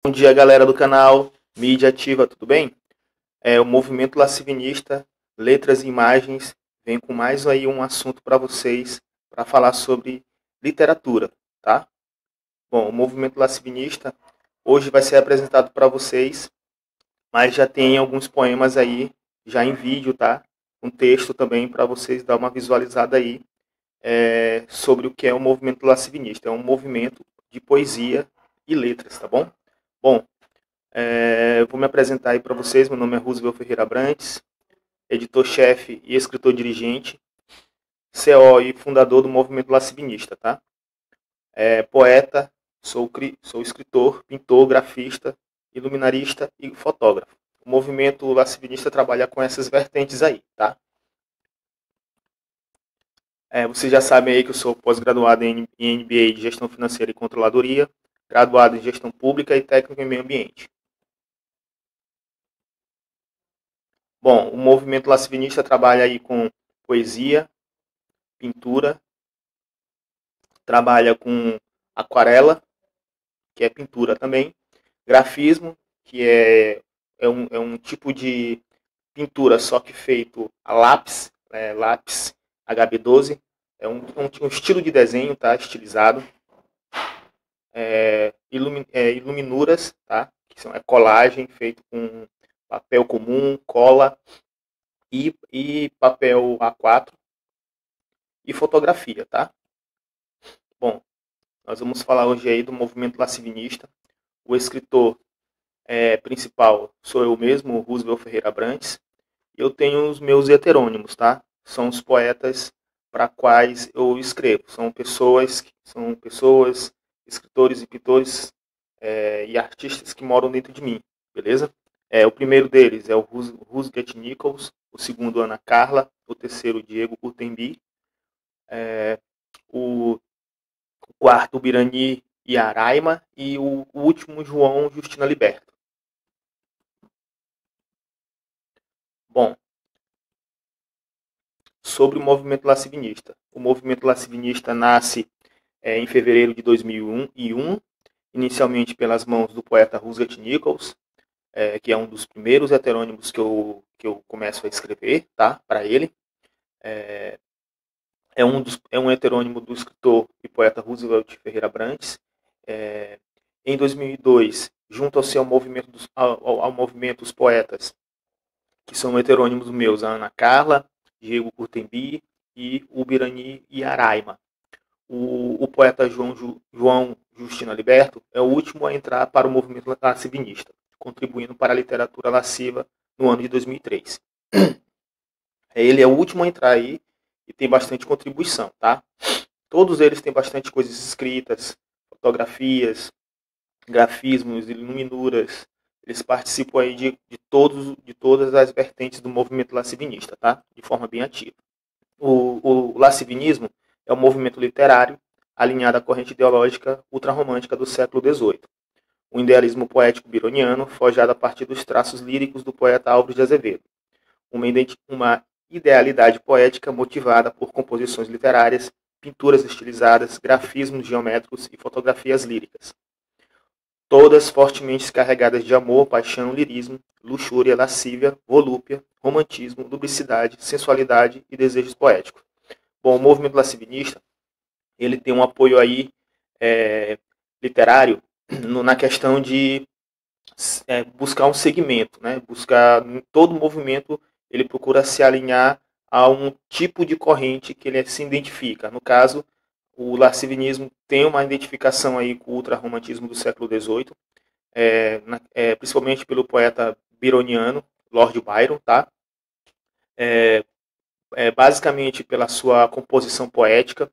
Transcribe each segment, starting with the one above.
Bom dia, galera do canal Mídia Ativa, tudo bem? O movimento lascivinista, letras e imagens, vem com mais aí um assunto para vocês, para falar sobre literatura, tá? Bom, o movimento lascivinista hoje vai ser apresentado para vocês, mas já tem alguns poemas aí, já em vídeo, tá? Um texto também para vocês dar uma visualizada aí sobre o que é o movimento lascivinista. É um movimento de poesia e letras, tá bom? Bom, eu vou me apresentar aí para vocês. Meu nome é Roosevelt Ferreira Abrantes, editor-chefe e escritor-dirigente, CO e fundador do movimento lascivinista, tá? Poeta, sou escritor, pintor, grafista, iluminarista e fotógrafo. O movimento lascivinista trabalha com essas vertentes aí, tá? Vocês já sabem aí que eu sou pós-graduado em MBA de Gestão Financeira e Controladoria, graduado em Gestão Pública e técnico em Meio Ambiente. Bom, o movimento lascivinista trabalha aí com poesia, pintura, trabalha com aquarela, que é pintura também, grafismo, que é um tipo de pintura só que feito a lápis, lápis HB12, é um estilo de desenho, tá, estilizado, iluminuras, tá, que são colagem feito com papel comum, cola e papel A4 e fotografia, tá? Bom, nós vamos falar hoje aí do movimento lascivinista. O escritor principal sou eu mesmo, Roosevelt Ferreira Abrantes. Eu tenho os meus heterônimos, tá? São os poetas para quais eu escrevo. São pessoas, escritores e pintores e artistas que moram dentro de mim, beleza? O primeiro deles é o Rusget Nichols, o segundo Ana Carla, o terceiro Diego Urtembi, o quarto Birani e Araima e o último João Justina Liberto. Bom, sobre o movimento lascivinista. O movimento lascivinista nasce em fevereiro de 2001, inicialmente pelas mãos do poeta Rusget Nichols, que é um dos primeiros heterônimos que eu começo a escrever, tá, para ele. É um heterônimo do escritor e poeta Roosevelt Ferreira Abrantes. Em 2002, juntam-se ao movimento os poetas, que são heterônimos meus, a Ana Carla, Diego Curtembi e o Birani e Araima. O poeta João Justina Liberto é o último a entrar para o movimento lascivinista, contribuindo para a literatura lasciva no ano de 2003. Ele é o último a entrar aí e tem bastante contribuição, tá? Todos eles têm bastante coisas escritas, fotografias, grafismos, iluminuras. Eles participam aí de todas as vertentes do movimento lascivinista, tá? De forma bem ativa. O lascivinismo é um movimento literário alinhado à corrente ideológica ultrarromântica do século XVIII. Um idealismo poético bironiano forjado a partir dos traços líricos do poeta Álvares de Azevedo. Uma idealidade poética motivada por composições literárias, pinturas estilizadas, grafismos geométricos e fotografias líricas. Todas fortemente carregadas de amor, paixão, lirismo, luxúria, lascívia, volúpia, romantismo, lubricidade, sensualidade e desejos poéticos. Bom, o movimento lascivinista, ele tem um apoio aí literário na questão de buscar um segmento, né? Buscar todo movimento, ele procura se alinhar a um tipo de corrente que ele se identifica. No caso, o lascivinismo tem uma identificação aí com o ultrarromantismo do século XVIII, principalmente pelo poeta byroniano, Lord Byron, tá? Basicamente pela sua composição poética,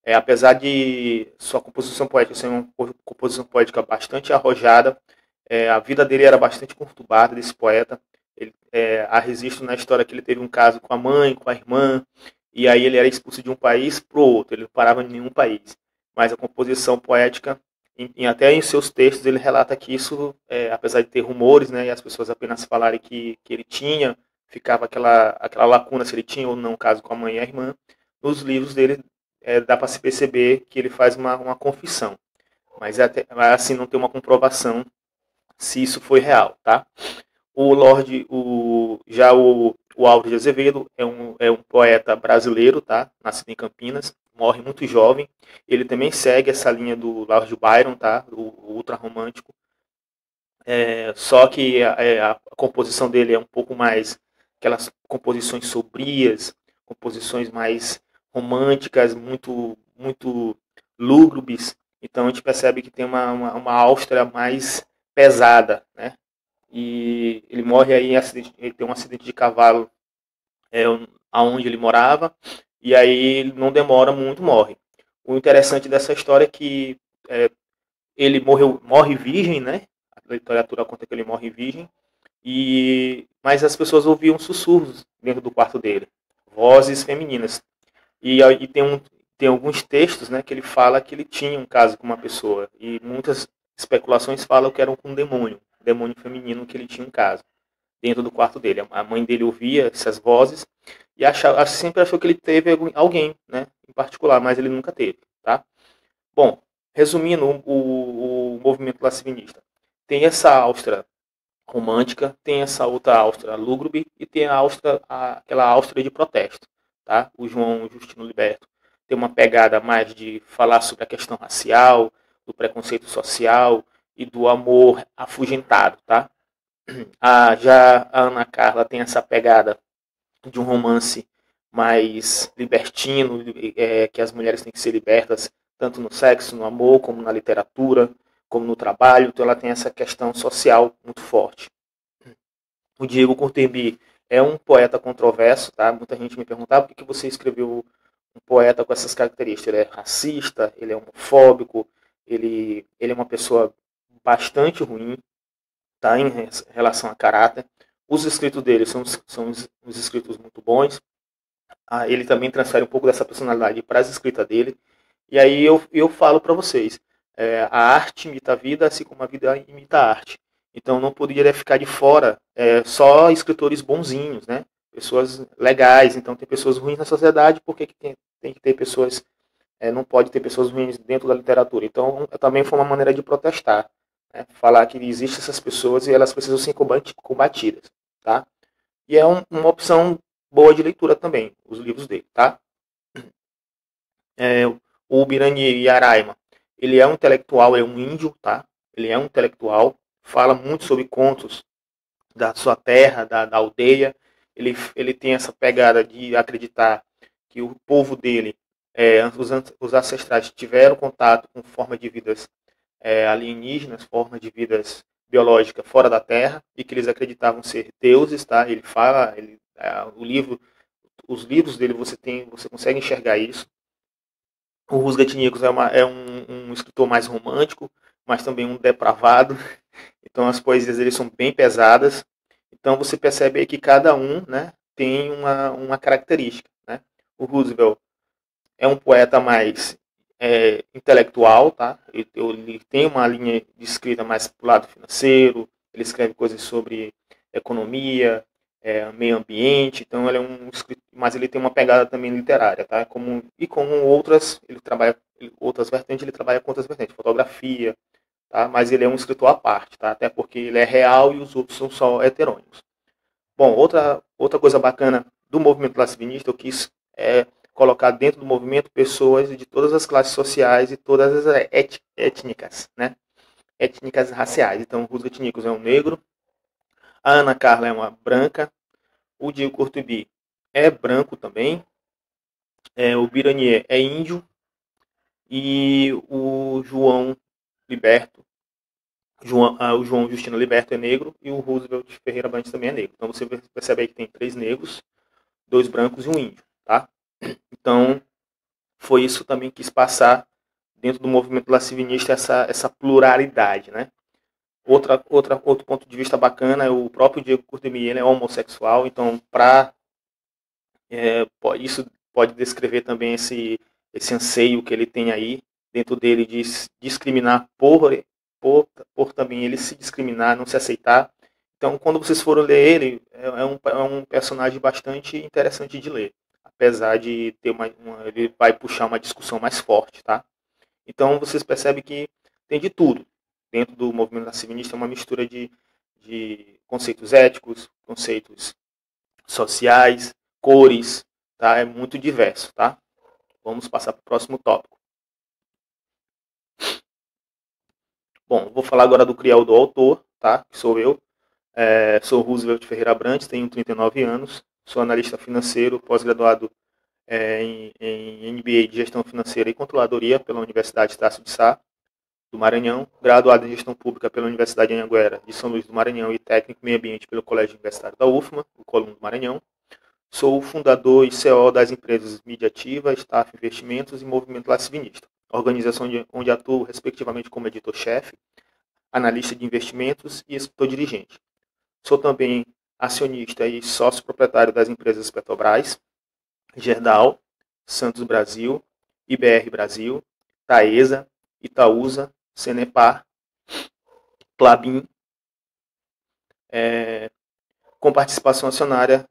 apesar de sua composição poética ser uma composição poética bastante arrojada, a vida dele era bastante conturbada, desse poeta. Há registro na história que ele teve um caso com a mãe, com a irmã, e aí ele era expulso de um país para o outro, ele não parava em nenhum país. Mas a composição poética, até em seus textos, ele relata que isso, apesar de ter rumores, né, e as pessoas apenas falarem que ele tinha, ficava aquela lacuna se ele tinha ou não caso com a mãe e a irmã, nos livros dele dá para se perceber que ele faz uma confissão. Mas assim não tem uma comprovação se isso foi real, tá? O Lorde, o Álvaro de Azevedo é um poeta brasileiro, tá? Nascido em Campinas, morre muito jovem. Ele também segue essa linha do Lord Byron, tá? O ultrarromântico. Só que a composição dele é um pouco mais aquelas composições sobrias, composições mais românticas, muito lúgubres. Então a gente percebe que tem uma Áustria mais pesada, né? E ele morre aí em acidente, ele tem um acidente de cavalo aonde ele morava, e aí ele não demora muito, morre. O interessante dessa história é que é, ele morre virgem, né? A literatura conta que ele morre virgem, mas as pessoas ouviam sussurros dentro do quarto dele, vozes femininas. E tem alguns textos, né, que ele fala que ele tinha um caso com uma pessoa, e muitas especulações falam que era um demônio feminino que ele tinha um caso dentro do quarto dele. A mãe dele ouvia essas vozes e sempre achou que ele teve alguém, né, em particular, mas ele nunca teve, tá? Bom, resumindo o movimento lascivinista, tem essa Áustria romântica, tem essa outra Áustria lúgubre e tem aquela Áustria de protesto, tá? O João Justino Liberto tem uma pegada mais de falar sobre a questão racial, do preconceito social e do amor afugentado, tá? Já a Ana Carla tem essa pegada de um romance mais libertino, que as mulheres têm que ser libertas, tanto no sexo, no amor, como na literatura, como no trabalho. Então ela tem essa questão social muito forte. O Diego Courtembie é um poeta controverso, tá? Muita gente me perguntava por que você escreveu um poeta com essas características. Ele é racista, ele é homofóbico, ele é uma pessoa bastante ruim, tá? Em relação a caráter. Os escritos dele são os escritos muito bons. Ele também transfere um pouco dessa personalidade para as escritas dele. E aí eu falo para vocês, a arte imita a vida, assim como a vida imita a arte. Então não poderia ficar de fora só escritores bonzinhos, né? Pessoas legais. Então tem pessoas ruins na sociedade, por que tem que ter pessoas, não pode ter pessoas ruins dentro da literatura? Então também foi uma maneira de protestar, né? Falar que existem essas pessoas e elas precisam ser combatidas, tá? E é uma opção boa de leitura também, os livros dele, tá? O Birani Yaraima, ele é um intelectual, é um índio, tá? Ele é um intelectual, fala muito sobre contos da sua terra, da aldeia. Ele tem essa pegada de acreditar que o povo dele, os ancestrais, tiveram contato com formas de vidas alienígenas, formas de vidas biológicas fora da Terra, e que eles acreditavam ser deuses, tá? Ele fala, os livros dele você consegue enxergar isso. O Rusgatinikus é um escritor mais romântico, mas também um depravado. Então as poesias dele são bem pesadas. Então você percebe aí que cada um, né, tem uma característica, né? O Roosevelt é um poeta mais intelectual, tá? Ele tem uma linha de escrita mais para o lado financeiro, ele escreve coisas sobre economia, meio ambiente, então ele é um escritor, mas ele tem uma pegada também literária, tá? Como outras, outras vertentes, ele trabalha com outras vertentes, fotografia, tá? Mas ele é um escritor à parte, tá? Até porque ele é real e os outros são só heterônimos. Bom, outra coisa bacana do movimento lascivinista, eu quis colocar dentro do movimento pessoas de todas as classes sociais e todas as étnicas, né? Étnicas raciais. Então, o Rusgat Nichols é um negro, a Ana Carla é uma branca, o Diego Courtembie é branco também, o Biranier é índio e o João Liberto, o João Justino Liberto é negro e o Roosevelt Ferreira Brantes também é negro. Então você percebe aí que tem 3 negros, 2 brancos e um índio, tá? Então foi isso também que quis passar dentro do movimento lascivinista, essa pluralidade, né? Outro ponto de vista bacana é o próprio Diego Courtembie, ele é homossexual, então isso pode descrever também esse anseio que ele tem aí dentro dele de discriminar por também ele se discriminar, não se aceitar. Então, quando vocês forem ler ele, é um personagem bastante interessante de ler, apesar de ter ele vai puxar uma discussão mais forte, tá? Então, vocês percebem que tem de tudo. dentro do movimento narcisista é uma mistura de conceitos éticos, conceitos sociais, cores, tá? É muito diverso, tá? Vamos passar para o próximo tópico. Bom, vou falar agora do criador do autor, tá? Que sou eu. Sou Roosevelt Ferreira Brantes, tenho 39 anos, sou analista financeiro, pós-graduado em MBA de Gestão Financeira e Controladoria pela Universidade Estácio de Sá, do Maranhão, graduado em Gestão Pública pela Universidade de Anhanguera, de São Luís do Maranhão e técnico em Meio Ambiente pelo Colégio Universitário da UFMA, o Colum do Maranhão. Sou o fundador e CEO das empresas Mídia Ativa, Staff Investimentos e Movimento Lacivinista, organização onde atuo respectivamente como editor-chefe, analista de investimentos e escritor-dirigente. Sou também acionista e sócio proprietário das empresas Petrobras, Gerdau, Santos Brasil, IBR Brasil, Taesa, Itaúsa, Cenepar, Klabin, com participação acionária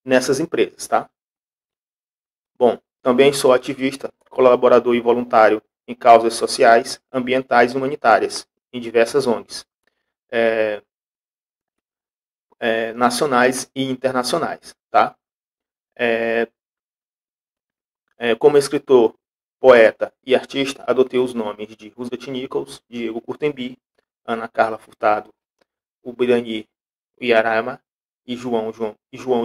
nessas empresas, tá? Bom, também sou ativista, colaborador e voluntário em causas sociais, ambientais e humanitárias, em diversas ONGs, nacionais e internacionais, tá? Como escritor, poeta e artista, adotei os nomes de Roosevelt Nichols, Diego Curtembi, Ana Carla Furtado, Ubirani Uyarama e João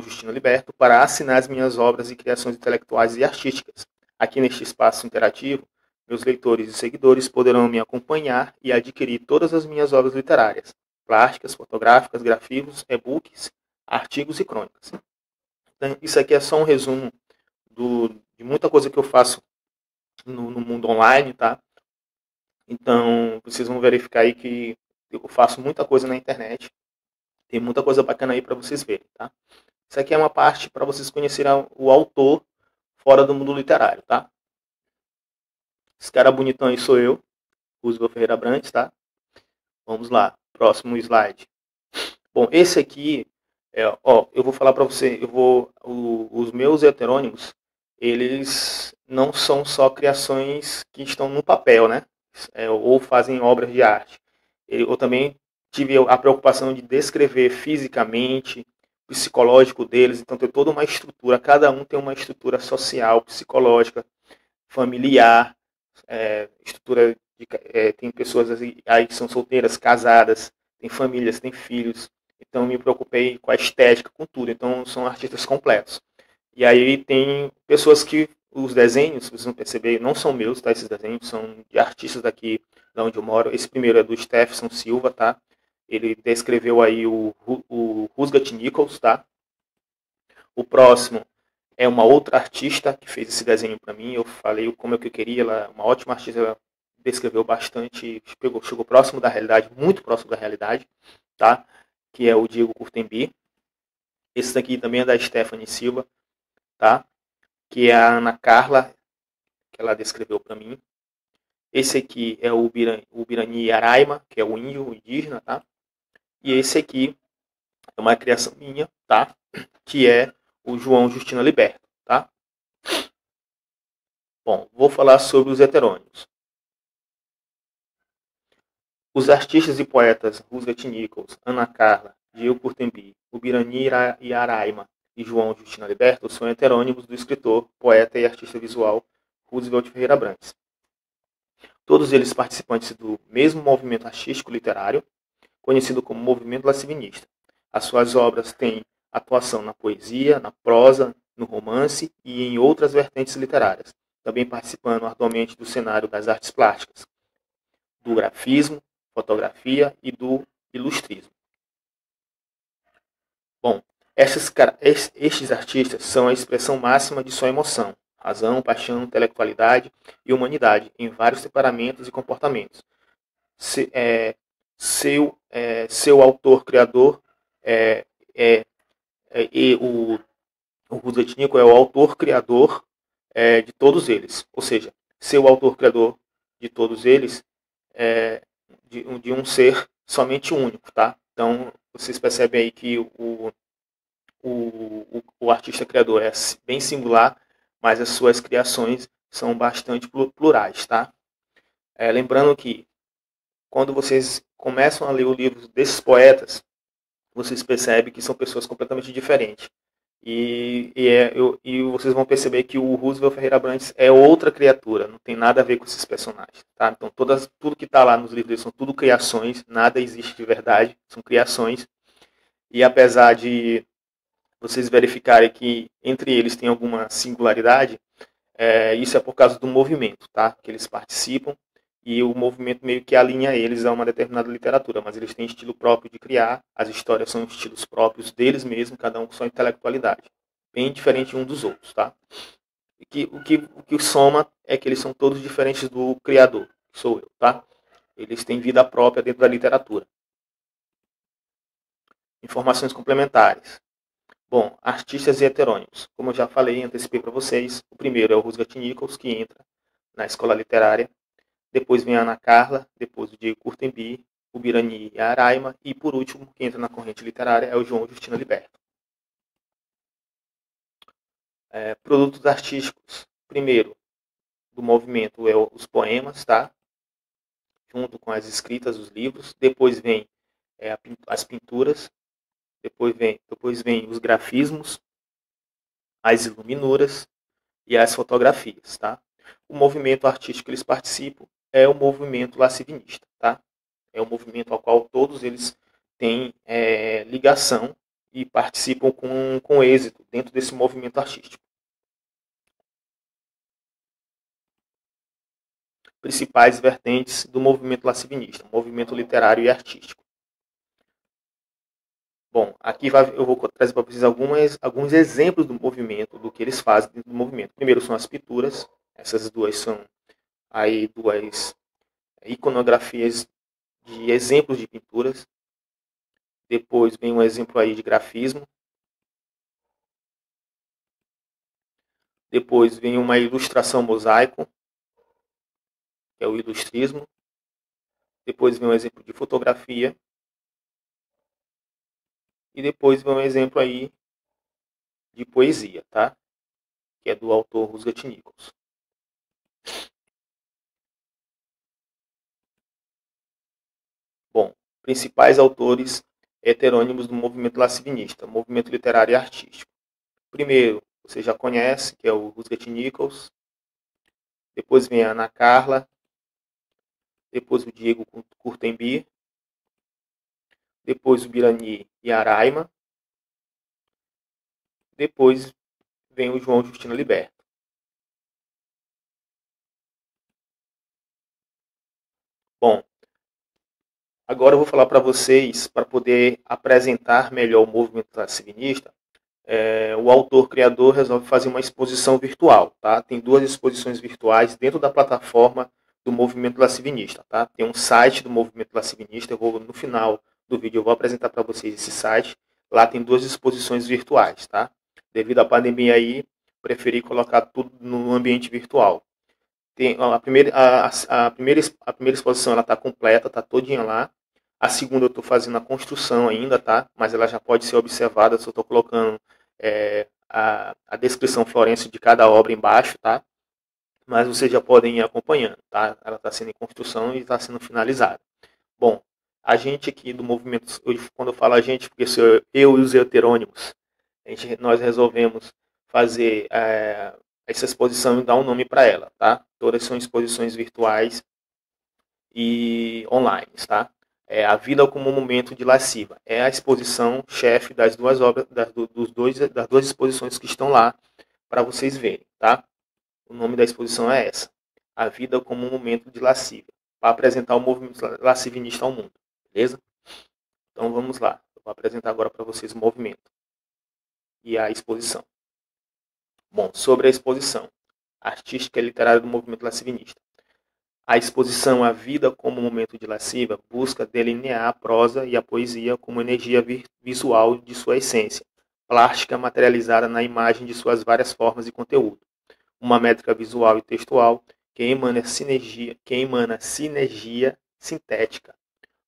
Justino Liberto para assinar as minhas obras e criações intelectuais e artísticas. Aqui neste espaço interativo, meus leitores e seguidores poderão me acompanhar e adquirir todas as minhas obras literárias, plásticas, fotográficas, grafismos, e-books, artigos e crônicas. Então, isso aqui é só um resumo de muita coisa que eu faço no mundo online, tá? Então, vocês vão verificar aí que eu faço muita coisa na internet. Tem muita coisa bacana aí para vocês verem, tá? Isso aqui é uma parte para vocês conhecerem o autor fora do mundo literário, tá? Esse cara bonitão aí sou eu, Roosevelt Ferreira Brantes, tá? Vamos lá, próximo slide. Bom, esse aqui, eu vou falar para você, os meus heterônimos, eles não são só criações que estão no papel, né? Ou fazem obras de arte. Eu também tive a preocupação de descrever fisicamente, psicológico deles, então tem toda uma estrutura, cada um tem uma estrutura social, psicológica, familiar, estrutura tem pessoas aí que são solteiras, casadas, tem famílias, tem filhos, então me preocupei com a estética, com tudo, então são artistas completos. E aí tem pessoas que os desenhos, vocês vão perceber, não são meus, tá? Esses desenhos são de artistas daqui da onde eu moro. Esse primeiro é do Stephenson Silva, tá? Ele descreveu aí o Roosevelt Nichols, tá? O próximo é uma outra artista que fez esse desenho para mim. Eu falei como é que eu queria, ela é uma ótima artista, ela descreveu bastante, chegou próximo da realidade, muito próximo da realidade, tá? Que é o Diego Curtembi. Esse daqui também é da Stephanie Silva, tá? Que é a Ana Carla, que ela descreveu para mim. Esse aqui é o Ubirani Araima, que é o índio, o indígena, tá? E esse aqui é uma criação minha, tá? Que é o João Justino Liberto, tá? Bom, vou falar sobre os heterônimos. Os artistas e poetas Roosevelt Nichols, Ana Carla, Diego Curtembi, Ubirani Araima e João Justino Liberto são heterônimos do escritor, poeta e artista visual Roosevelt Ferreira Brantes. Todos eles participantes do mesmo movimento artístico literário, conhecido como movimento lacivinista. As suas obras têm atuação na poesia, na prosa, no romance e em outras vertentes literárias, também participando atualmente do cenário das artes plásticas, do grafismo, fotografia e do ilustrismo. Bom, estes artistas são a expressão máxima de sua emoção, razão, paixão, intelectualidade e humanidade em vários temperamentos e comportamentos. Seu autor-criador o Roosevelt Nichols é o autor-criador de todos eles. Ou seja, seu autor-criador de todos eles de um ser somente único, tá? Então, vocês percebem aí que o artista criador é bem singular, mas as suas criações são bastante plurais, tá? Lembrando que quando vocês começam a ler o livro desses poetas, vocês percebem que são pessoas completamente diferentes. E vocês vão perceber que o Roosevelt Ferreira Brandes é outra criatura, não tem nada a ver com esses personagens. Tá? Então tudo que está lá nos livros são tudo criações, nada existe de verdade, são criações. E apesar de vocês verificarem que entre eles tem alguma singularidade, isso é por causa do movimento, tá? Que eles participam e o movimento meio que alinha eles a uma determinada literatura, mas eles têm estilo próprio de criar, as histórias são estilos próprios deles mesmos, cada um com sua intelectualidade, bem diferente um dos outros, tá? O que soma é que eles são todos diferentes do criador, que sou eu, tá? Eles têm vida própria dentro da literatura. Informações complementares. Bom, artistas e heterônimos. Como eu já falei, antecipei para vocês, o primeiro é o Rusgat Nichols, que entra na escola literária. Depois vem a Ana Carla, depois o Diego Courtembi, o Birani e a Araima. E por último, quem entra na corrente literária é o João Justino Liberto. Produtos artísticos. Primeiro, do movimento é os poemas, tá? Junto com as escritas, os livros. Depois vem as pinturas. Depois vem os grafismos, as iluminuras e as fotografias, tá? O movimento artístico que eles participam é o movimento lascivinista, tá? É um movimento ao qual todos eles têm ligação e participam com êxito dentro desse movimento artístico. Principais vertentes do movimento lascivinista, movimento literário e artístico. Bom, aqui eu vou trazer para vocês alguns exemplos do movimento, do que eles fazem dentro do movimento. Primeiro são as pinturas, essas duas são aí duas iconografias de exemplos de pinturas. Depois vem um exemplo aí de grafismo. Depois vem uma ilustração mosaico, que é o ilustrismo. Depois vem um exemplo de fotografia. E depois vem um exemplo aí de poesia, tá? Que é do autor Rusgat Nichols. Bom, principais autores heterônimos do movimento lascivinista, movimento literário e artístico. Primeiro, você já conhece, que é o Rusgat Nichols. Depois vem a Ana Carla. Depois o Diego Courtembi. Depois o Birani e a Araima. Depois vem o João Justino Liberto. Bom, agora eu vou falar para vocês, para poder apresentar melhor o movimento lascivinista, o autor criador resolve fazer uma exposição virtual. Tá? Tem duas exposições virtuais dentro da plataforma do movimento lascivinista. Tá? Tem um site do movimento lascivinista, no final do vídeo eu vou apresentar para vocês esse site. Lá tem duas exposições virtuais. Tá? Devido à pandemia aí, preferi colocar tudo no ambiente virtual. Tem a primeira exposição ela está completa, está todinha lá. A segunda eu estou fazendo a construção ainda, tá? Mas ela já pode ser observada, só estou colocando a descrição florense de cada obra embaixo, tá? Mas vocês já podem ir acompanhando, tá? Ela está sendo em construção e está sendo finalizada. Bom, a gente aqui do movimento, quando eu falo a gente, porque sou eu e os heterônimos, nós resolvemos fazer essa exposição e dar um nome para ela, tá? Todas são exposições virtuais e online, tá? A vida como um momento de lasciva. É a exposição chefe das duas obras, das duas exposições que estão lá para vocês verem, tá? O nome da exposição é essa. A vida como um momento de lasciva. Para apresentar o movimento lascivinista ao mundo, beleza? Então vamos lá. Eu vou apresentar agora para vocês o movimento e a exposição. Bom, sobre a exposição artística e literária do movimento lascivinista. A exposição A Vida como Momento de Lasciva busca delinear a prosa e a poesia como energia visual de sua essência, plástica materializada na imagem de suas várias formas e conteúdo. Uma métrica visual e textual que emana sinergia sintética,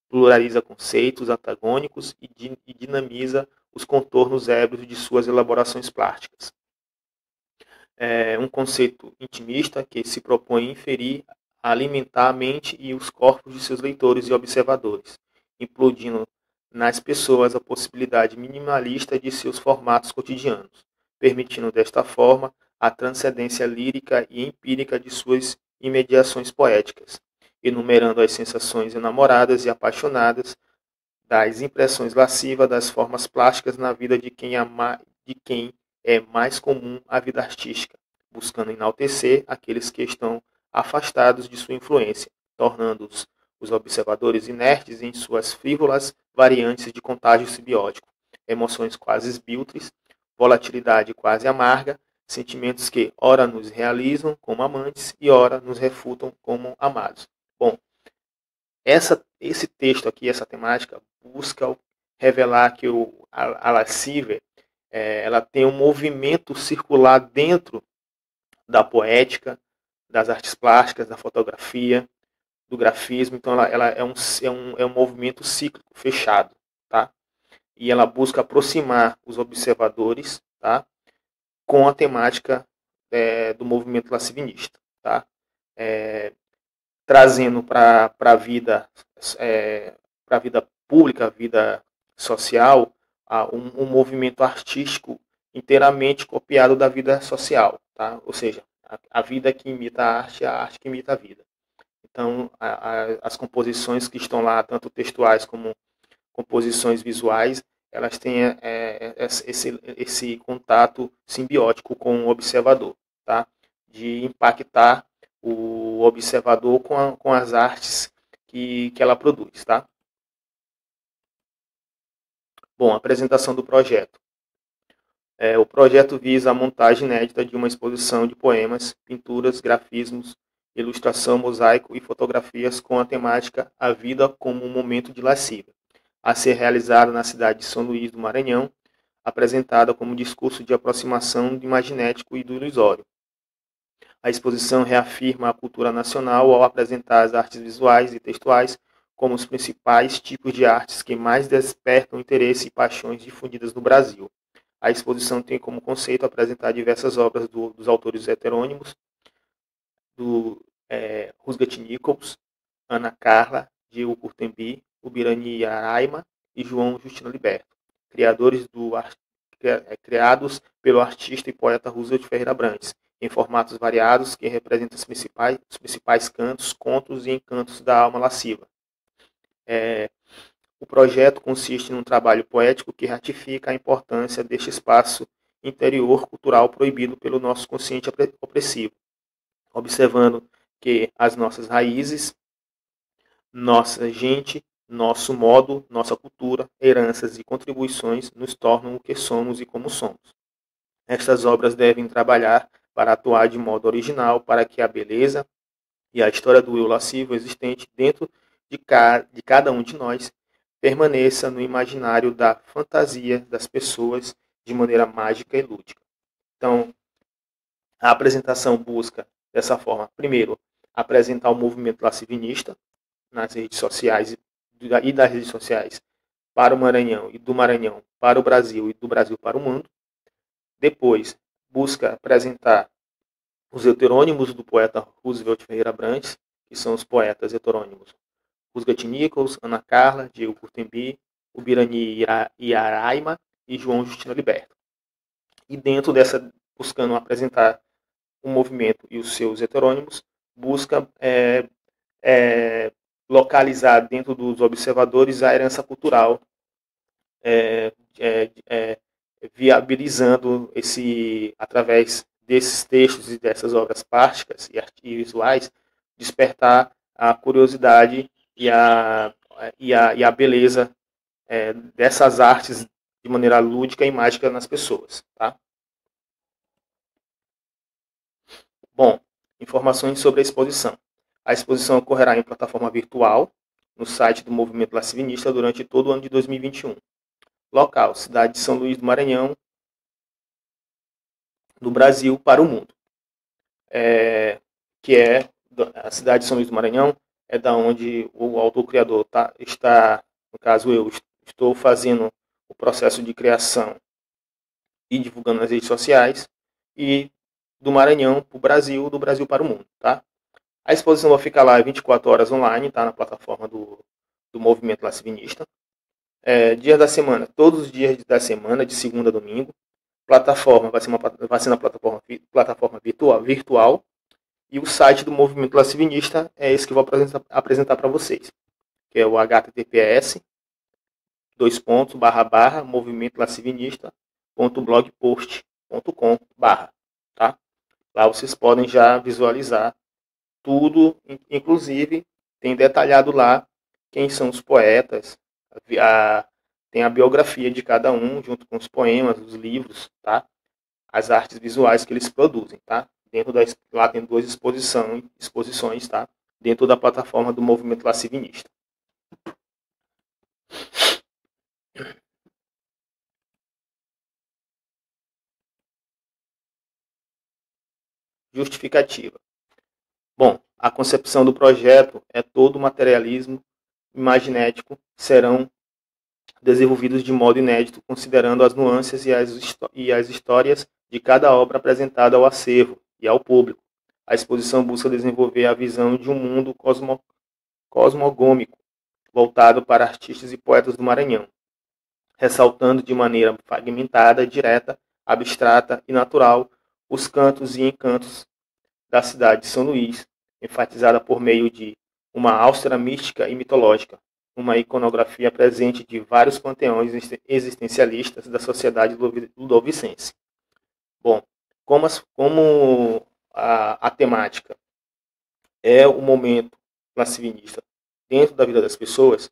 pluraliza conceitos antagônicos e dinamiza os contornos ébrios de suas elaborações plásticas. Um conceito intimista que se propõe inferir alimentar a mente e os corpos de seus leitores e observadores, implodindo nas pessoas a possibilidade minimalista de seus formatos cotidianos, permitindo desta forma a transcendência lírica e empírica de suas imediações poéticas, enumerando as sensações enamoradas e apaixonadas, das impressões lascivas das formas plásticas na vida de quem é mais comum a vida artística, buscando enaltecer aqueles que estão afastados de sua influência, tornando-os os observadores inertes em suas frívolas variantes de contágio simbiótico, emoções quase esbiltres, volatilidade quase amarga, sentimentos que ora nos realizam como amantes e ora nos refutam como amados. Bom, esse texto aqui, essa temática, busca revelar que a lascívia ela tem um movimento circular dentro da poética, das artes plásticas, da fotografia, do grafismo. Então, ela é um movimento cíclico, fechado. Tá? E ela busca aproximar os observadores, tá? Com a temática do movimento lascivinista. Tá? Trazendo para a vida, vida pública, a vida social, um movimento artístico inteiramente copiado da vida social, tá? Ou seja, a vida que imita a arte que imita a vida. Então, as composições que estão lá, tanto textuais como composições visuais, elas têm esse contato simbiótico com o observador, tá? De impactar o observador com as artes que ela produz. Tá? Bom, apresentação do projeto. O projeto visa a montagem inédita de uma exposição de poemas, pinturas, grafismos, ilustração, mosaico e fotografias com a temática A Vida como um Momento de Lascívia, a ser realizada na cidade de São Luís do Maranhão, apresentada como discurso de aproximação do imaginético e do ilusório. A exposição reafirma a cultura nacional ao apresentar as artes visuais e textuais como os principais tipos de artes que mais despertam interesse e paixões difundidas no Brasil. A exposição tem como conceito apresentar diversas obras dos autores heterônimos, do Rusgat Nichols, Ana Carla, Diego Curtembi, Ubirani Araima e João Justino Liberto, criados pelo artista e poeta Roosevelt Ferreira Brandes, em formatos variados que representam os principais cantos, contos e encantos da alma lasciva. O projeto consiste num trabalho poético que ratifica a importância deste espaço interior cultural proibido pelo nosso consciente opressivo, observando que as nossas raízes, nossa gente, nosso modo, nossa cultura, heranças e contribuições nos tornam o que somos e como somos. Estas obras devem trabalhar para atuar de modo original para que a beleza e a história do eu lascivo existente dentro de cada um de nós permaneça no imaginário da fantasia das pessoas de maneira mágica e lúdica. Então, a apresentação busca, dessa forma, primeiro, apresentar o movimento lascivinista nas redes sociais e das redes sociais para o Maranhão e do Maranhão para o Brasil e do Brasil para o mundo. Depois, busca apresentar os heterônimos do poeta Roosevelt Ferreira Brandes, que são os poetas heterônimos Rusgat Nichols, Ana Carla, Diego Curtembi, Ubirani Araima e João Justino Liberto. E dentro dessa, buscando apresentar o movimento e os seus heterônimos, busca localizar dentro dos observadores a herança cultural, viabilizando através desses textos e dessas obras plásticas e visuais, despertar a curiosidade e a beleza dessas artes de maneira lúdica e mágica nas pessoas. Tá? Bom, informações sobre a exposição. A exposição ocorrerá em plataforma virtual, no site do Movimento Lascivinista, durante todo o ano de 2021. Local, cidade de São Luís do Maranhão, do Brasil para o mundo. Que é a cidade de São Luís do Maranhão, é da onde o autor-criador está, no caso eu, estou fazendo o processo de criação e divulgando nas redes sociais, e do Maranhão para o Brasil, do Brasil para o mundo. Tá? A exposição vai ficar lá 24 horas online, tá? Na plataforma do Movimento Lacivinista. Dias da semana, todos os dias da semana, de segunda a domingo. Plataforma vai ser na plataforma virtual. E o site do Movimento Lacivinista é esse que eu vou apresentar para vocês, que é o https://movimentolacivinista.blogpost.com/, tá? Lá vocês podem já visualizar tudo, inclusive tem detalhado lá quem são os poetas, tem a biografia de cada um, junto com os poemas, os livros, tá? As artes visuais que eles produzem, tá? Lá tem 2 exposições, tá? Dentro da plataforma do Movimento Lacivinista. Justificativa. Bom, a concepção do projeto é todo o materialismo imaginético serão desenvolvidos de modo inédito, considerando as nuances e as histórias de cada obra apresentada ao acervo e ao público. A exposição busca desenvolver a visão de um mundo cosmogômico, voltado para artistas e poetas do Maranhão, ressaltando de maneira fragmentada, direta, abstrata e natural os cantos e encantos da cidade de São Luís, enfatizada por meio de uma austera mística e mitológica, uma iconografia presente de vários panteões existencialistas da sociedade ludovicense. Bom, como a temática é o momento lacivinista dentro da vida das pessoas,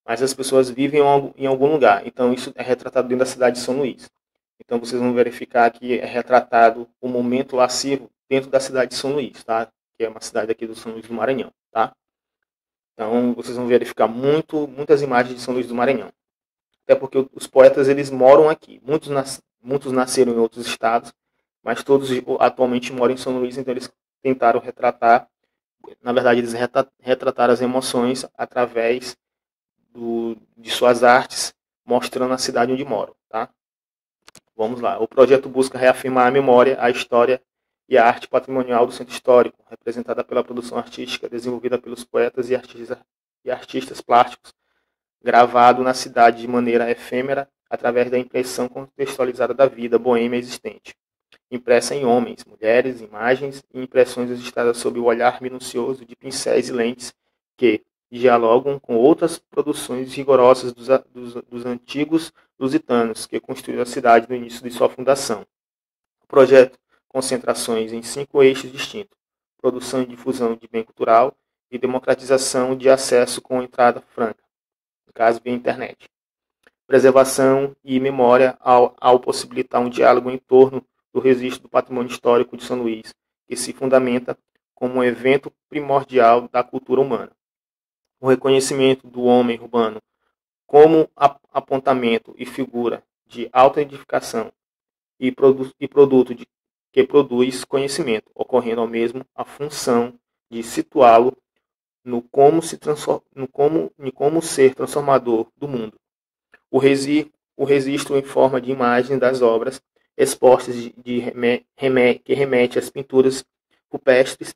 mas as pessoas vivem em algum lugar. Então isso é retratado dentro da cidade de São Luís. Então vocês vão verificar que é retratado o momento lascivo dentro da cidade de São Luís, tá? Que é uma cidade aqui do São Luís do Maranhão, tá? Então vocês vão verificar muitas imagens de São Luís do Maranhão. Até porque os poetas eles moram aqui. Muitos nasceram em outros estados, mas todos atualmente moram em São Luís, então eles tentaram retratar, na verdade eles retrataram as emoções através de suas artes, mostrando a cidade onde moram, tá? Vamos lá. O projeto busca reafirmar a memória, a história e a arte patrimonial do centro histórico, representada pela produção artística desenvolvida pelos poetas e artistas plásticos, gravado na cidade de maneira efêmera através da impressão contextualizada da vida boêmia existente, impressa em homens, mulheres, imagens e impressões registradas sob o olhar minucioso de pincéis e lentes que dialogam com outras produções rigorosas dos antigos lusitanos que construíram a cidade no início de sua fundação. O projeto concentrações em 5 eixos distintos: produção e difusão de bem cultural e democratização de acesso com entrada franca, no caso via internet. Preservação e memória ao possibilitar um diálogo em torno do registro do patrimônio histórico de São Luís, que se fundamenta como um evento primordial da cultura humana. O reconhecimento do homem urbano como apontamento e figura de autoidentificação e produto que produz conhecimento, ocorrendo ao mesmo a função de situá-lo no como ser transformador do mundo. O registro em forma de imagem das obras expostas que remete às pinturas rupestres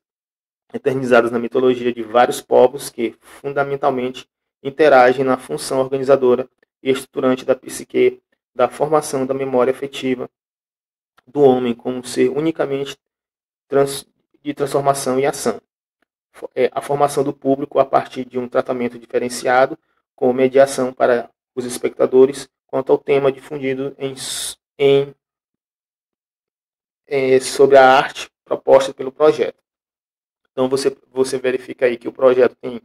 eternizadas na mitologia de vários povos que fundamentalmente interagem na função organizadora e estruturante da psique, da formação da memória afetiva do homem como um ser unicamente de transformação e ação. A formação do público a partir de um tratamento diferenciado com mediação para os espectadores quanto ao tema difundido sobre a arte proposta pelo projeto. Então você verifica aí que o projeto tem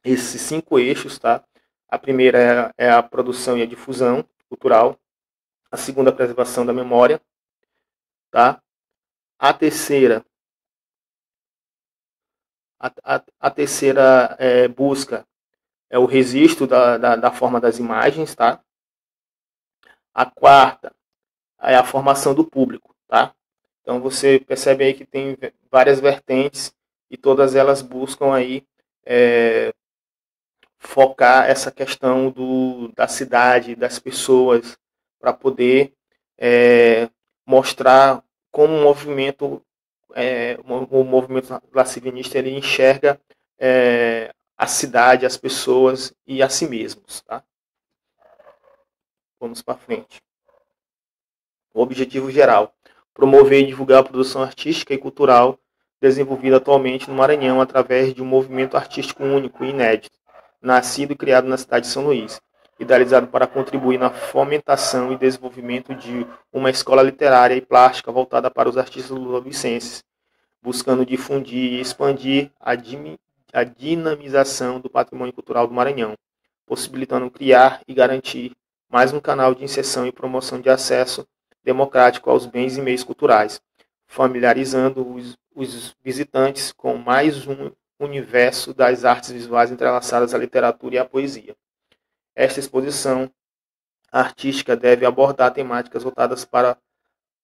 esses 5 eixos, tá? A primeira é a produção e a difusão cultural, a segunda a preservação da memória, tá? A terceira busca é o registro da forma das imagens, tá? A quarta é a formação do público, tá? Então você percebe aí que tem várias vertentes e todas elas buscam aí focar essa questão da cidade, das pessoas, para poder mostrar como o movimento o movimento lacivinista ele enxerga a cidade, as pessoas e a si mesmos. Tá? Vamos para frente. O objetivo geral: promover e divulgar a produção artística e cultural desenvolvida atualmente no Maranhão através de um movimento artístico único e inédito, nascido e criado na cidade de São Luís, idealizado para contribuir na fomentação e desenvolvimento de uma escola literária e plástica voltada para os artistas luso-vicenses, buscando difundir e expandir a dinamização do patrimônio cultural do Maranhão, possibilitando criar e garantir mais um canal de inserção e promoção de acesso democrático aos bens e meios culturais, familiarizando os visitantes com mais um universo das artes visuais entrelaçadas à literatura e à poesia. Esta exposição artística deve abordar temáticas voltadas para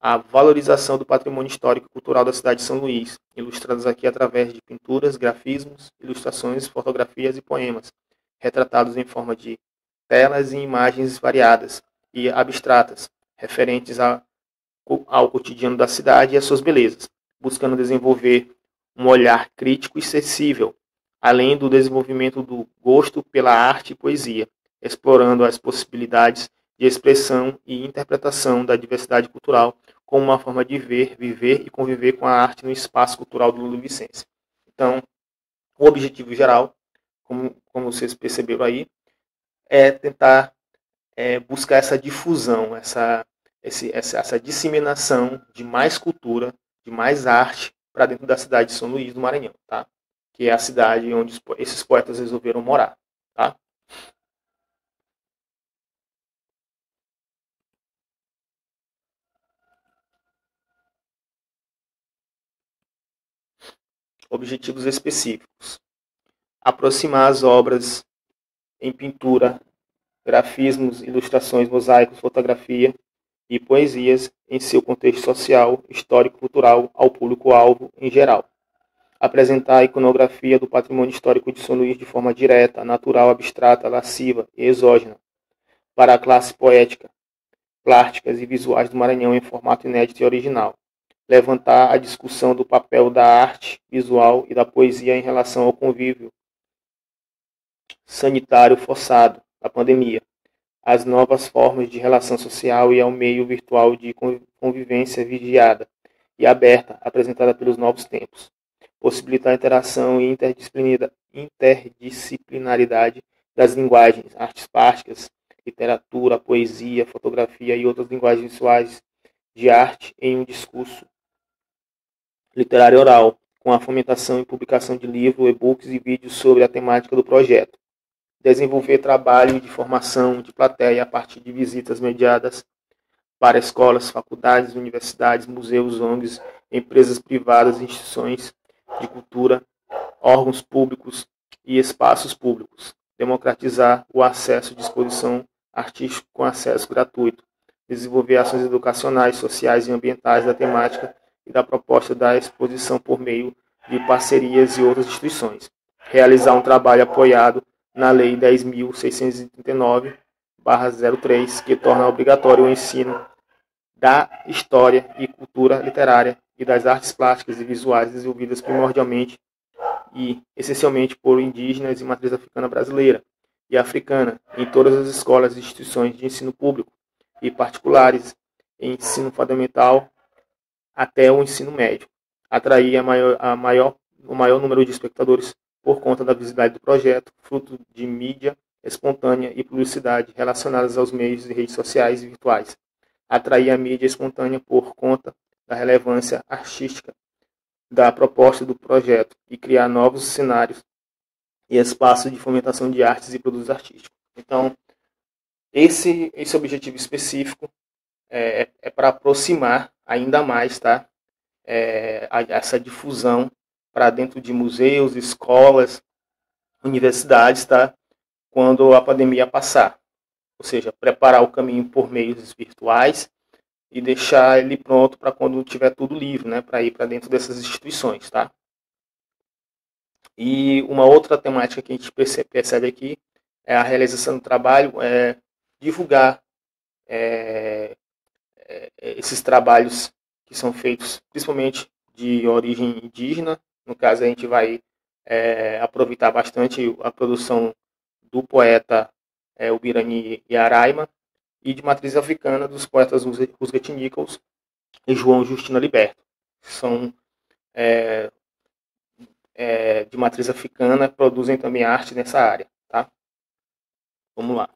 a valorização do patrimônio histórico e cultural da cidade de São Luís, ilustradas aqui através de pinturas, grafismos, ilustrações, fotografias e poemas, retratados em forma de telas e imagens variadas e abstratas, referentes ao cotidiano da cidade e às suas belezas, buscando desenvolver um olhar crítico e sensível, além do desenvolvimento do gosto pela arte e poesia, explorando as possibilidades de expressão e interpretação da diversidade cultural como uma forma de ver, viver e conviver com a arte no espaço cultural do Luso-Vicense. Então, o objetivo geral, como vocês perceberam aí, é tentar buscar essa difusão, essa disseminação de mais cultura, de mais arte para dentro da cidade de São Luís do Maranhão, tá? Que é a cidade onde esses poetas resolveram morar. Tá? Objetivos específicos: aproximar as obras em pintura, grafismos, ilustrações, mosaicos, fotografia e poesias em seu contexto social, histórico e cultural ao público-alvo em geral. Apresentar a iconografia do patrimônio histórico de São Luís de forma direta, natural, abstrata, lasciva e exógena para a classe poética, plásticas e visuais do Maranhão em formato inédito e original. Levantar a discussão do papel da arte visual e da poesia em relação ao convívio sanitário forçado da pandemia, as novas formas de relação social e ao meio virtual de convivência vigiada e aberta apresentada pelos novos tempos. Possibilitar a interação e interdisciplinaridade das linguagens, artes plásticas, literatura, poesia, fotografia e outras linguagens visuais de arte em um discurso literário oral, com a fomentação e publicação de livros, e-books e vídeos sobre a temática do projeto. Desenvolver trabalho de formação de plateia a partir de visitas mediadas para escolas, faculdades, universidades, museus, ONGs, empresas privadas, instituições de cultura, órgãos públicos e espaços públicos. Democratizar o acesso de exposição artística com acesso gratuito. Desenvolver ações educacionais, sociais e ambientais da temática e da proposta da exposição por meio de parcerias e outras instituições. Realizar um trabalho apoiado na Lei 10.639/03, que torna obrigatório o ensino da história e cultura literária e das artes plásticas e visuais desenvolvidas primordialmente e essencialmente por indígenas e matriz africana brasileira e africana em todas as escolas e instituições de ensino público e particulares, em ensino fundamental até o ensino médio. Atrair o maior número de espectadores por conta da visibilidade do projeto, fruto de mídia espontânea e publicidade relacionadas aos meios de redes sociais e virtuais. Atrair a mídia espontânea por conta da relevância artística da proposta do projeto e criar novos cenários e espaços de fomentação de artes e produtos artísticos. Então, esse objetivo específico é para aproximar ainda mais, tá? Essa difusão para dentro de museus, escolas, universidades, tá? Quando a pandemia passar. Ou seja, preparar o caminho por meios virtuais e deixar ele pronto para quando tiver tudo livre, né? Para ir para dentro dessas instituições, tá? E uma outra temática que a gente percebe aqui é a realização do trabalho, divulgar esses trabalhos que são feitos principalmente de origem indígena. No caso, a gente vai aproveitar bastante a produção do poeta Ubirani Yaraima e de matriz africana dos poetas Rusget Nichols e João Justino Liberto. São de matriz africana, produzem também arte nessa área. Tá? Vamos lá.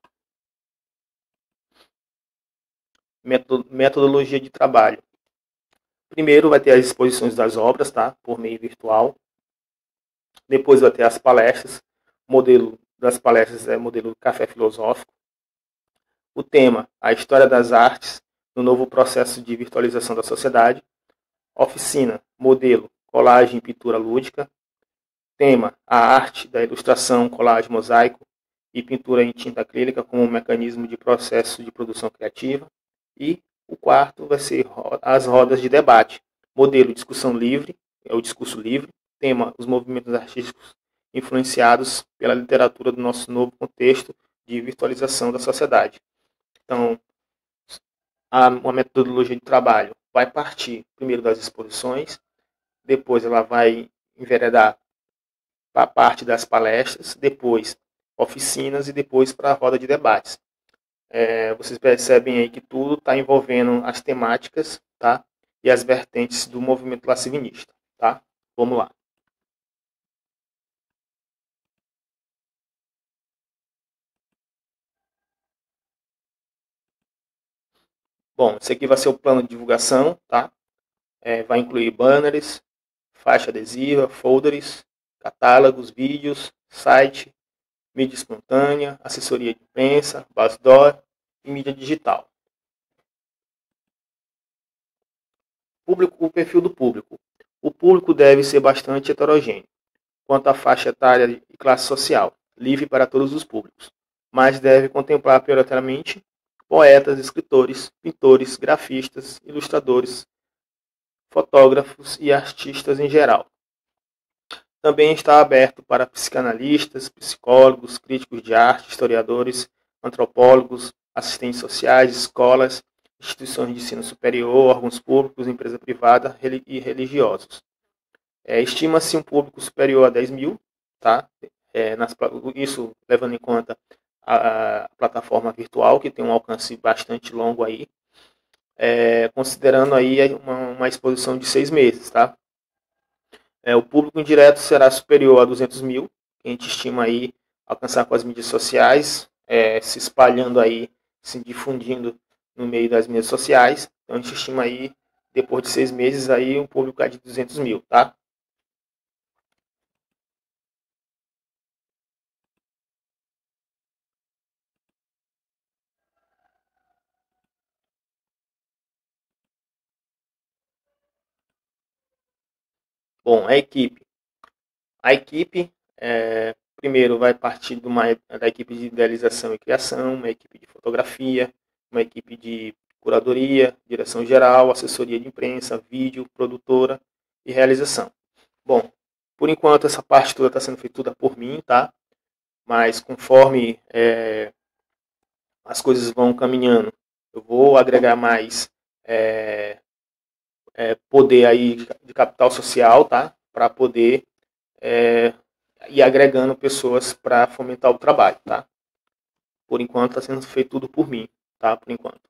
Metodologia de trabalho. Primeiro vai ter as exposições das obras, tá? Por meio virtual. Depois vai ter as palestras. O modelo das palestras é modelo café filosófico. O tema, a história das artes no novo processo de virtualização da sociedade. Oficina, modelo, colagem e pintura lúdica. Tema, a arte da ilustração, colagem, mosaico e pintura em tinta acrílica como um mecanismo de processo de produção criativa. E o quarto vai ser as rodas de debate. Modelo, discussão livre, é o discurso livre. Tema, os movimentos artísticos influenciados pela literatura do nosso novo contexto de virtualização da sociedade. Então, uma metodologia de trabalho vai partir primeiro das exposições, depois ela vai enveredar para a parte das palestras, depois oficinas e depois para a roda de debates. Vocês percebem aí que tudo está envolvendo as temáticas, tá? E as vertentes do movimento lascivinista, tá? Vamos lá. Bom, esse aqui vai ser o plano de divulgação, tá? Vai incluir banners, faixa adesiva, folders, catálogos, vídeos, site, mídia espontânea, assessoria de imprensa, outdoor e mídia digital. O perfil do público. O público deve ser bastante heterogêneo, quanto à faixa etária e classe social, livre para todos os públicos, mas deve contemplar prioritariamente poetas, escritores, pintores, grafistas, ilustradores, fotógrafos e artistas em geral. Também está aberto para psicanalistas, psicólogos, críticos de arte, historiadores, antropólogos, assistentes sociais, escolas, instituições de ensino superior, órgãos públicos, empresa privada e religiosos. Estima-se um público superior a 10 mil, tá? Isso levando em conta a plataforma virtual, que tem um alcance bastante longo aí, considerando aí uma exposição de 6 meses, tá? O público indireto será superior a 200 mil, que a gente estima aí alcançar com as mídias sociais, se espalhando aí, se difundindo no meio das mídias sociais. Então a gente estima aí, depois de 6 meses, aí um público de 200 mil, tá? Bom, a equipe. A equipe, primeiro, vai partir da equipe de idealização e criação, uma equipe de fotografia, uma equipe de curadoria, direção geral, assessoria de imprensa, vídeo, produtora e realização. Bom, por enquanto essa parte toda está sendo feita por mim, tá? Mas conforme as coisas vão caminhando, eu vou agregar mais poder aí de capital social, tá? Para poder ir agregando pessoas para fomentar o trabalho, tá? Por enquanto está sendo feito tudo por mim, tá? Por enquanto.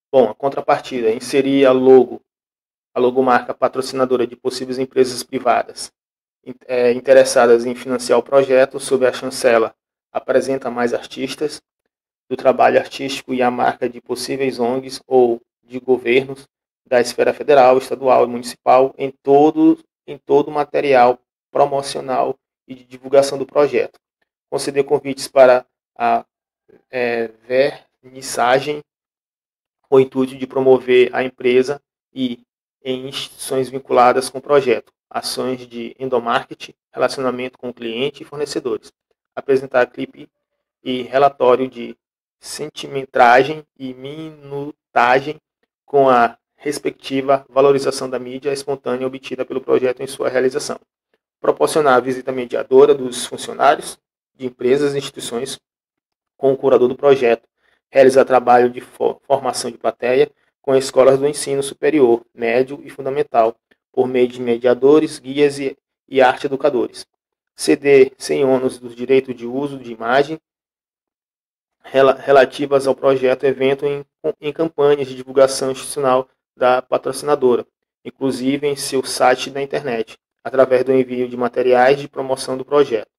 Bom, a contrapartida, inserir a logomarca patrocinadora de possíveis empresas privadas interessadas em financiar o projeto sob a chancela apresenta mais artistas do trabalho artístico e a marca de possíveis ONGs ou de governos da esfera federal, estadual e municipal em todo o material promocional e de divulgação do projeto. Conceder convites para a vernissagem com o intuito de promover a empresa e em instituições vinculadas com o projeto, ações de endomarketing, relacionamento com o cliente e fornecedores. Apresentar clipe e relatório de centimetragem e minutagem com a respectiva valorização da mídia espontânea obtida pelo projeto em sua realização. Proporcionar a visita mediadora dos funcionários de empresas e instituições com o curador do projeto, realizar trabalho de formação de plateia com escolas do ensino superior, médio e fundamental, por meio de mediadores, guias e arte educadores. Ceder sem ônus dos direitos de uso de imagem relativas ao projeto evento em campanhas de divulgação institucional da patrocinadora, inclusive em seu site da internet, através do envio de materiais de promoção do projeto.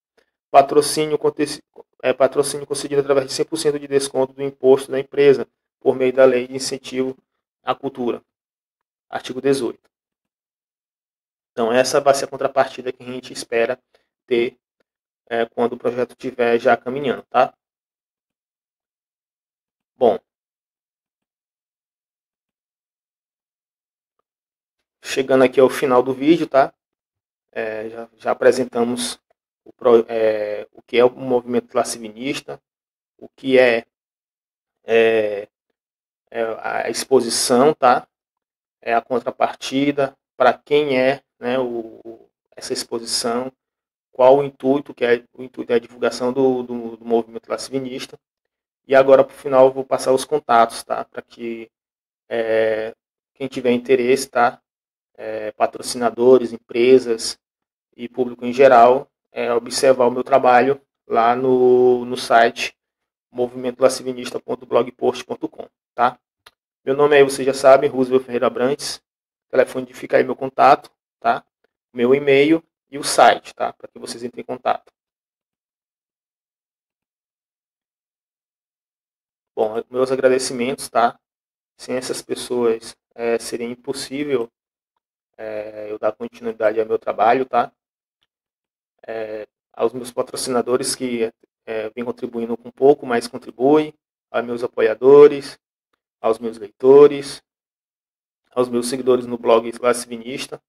Patrocínio concedido através de 100% de desconto do imposto da empresa, por meio da Lei de Incentivo à Cultura, artigo 18. Então, essa vai ser a contrapartida que a gente espera ter quando o projeto estiver já caminhando, tá? Bom, chegando aqui ao final do vídeo, tá? Já apresentamos o que é o movimento classivinista, o que é a exposição, tá? É a contrapartida, para quem é, né, essa exposição, qual o intuito, o intuito é a divulgação do movimento classivinista. E agora, para o final, eu vou passar os contatos, tá? Para que quem tiver interesse, tá? Patrocinadores, empresas e público em geral, observar o meu trabalho lá no site movimentoclassivinista.blogpost.com, tá? Meu nome aí, vocês já sabem, Roosevelt Ferreira Abrantes. O telefone fica aí meu contato, tá? Meu e-mail e o site, tá? Para que vocês entrem em contato. Bom, meus agradecimentos, tá? Sem essas pessoas seria impossível eu dar continuidade ao meu trabalho, tá? Aos meus patrocinadores que vêm contribuindo com pouco, mas contribuem, aos meus apoiadores, aos meus leitores, aos meus seguidores no blog Classivinista,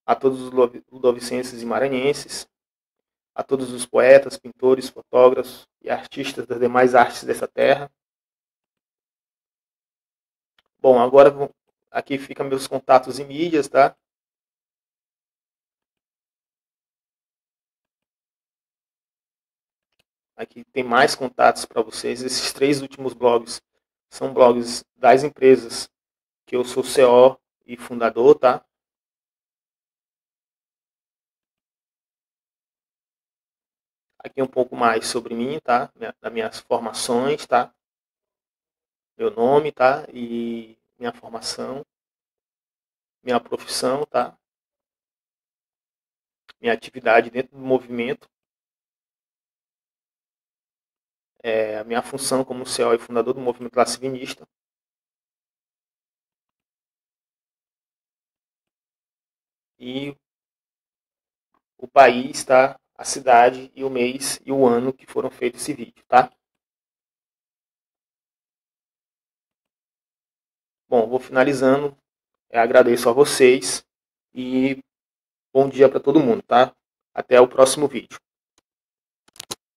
a todos os ludovicenses e maranhenses, a todos os poetas, pintores, fotógrafos e artistas das demais artes dessa terra. Bom, agora aqui ficam meus contatos e mídias, tá? Aqui tem mais contatos para vocês. Esses 3 últimos blogs são blogs das empresas que eu sou CEO e fundador, tá? Aqui um pouco mais sobre mim, tá? Das minhas formações, tá? Meu nome, tá? E minha formação, minha profissão, tá? Minha atividade dentro do movimento, a minha função como CEO e fundador do movimento classivinista. E o país, tá? A cidade e o mês e o ano que foram feitos esse vídeo, tá? Bom, vou finalizando. Agradeço a vocês e bom dia para todo mundo, tá? Até o próximo vídeo.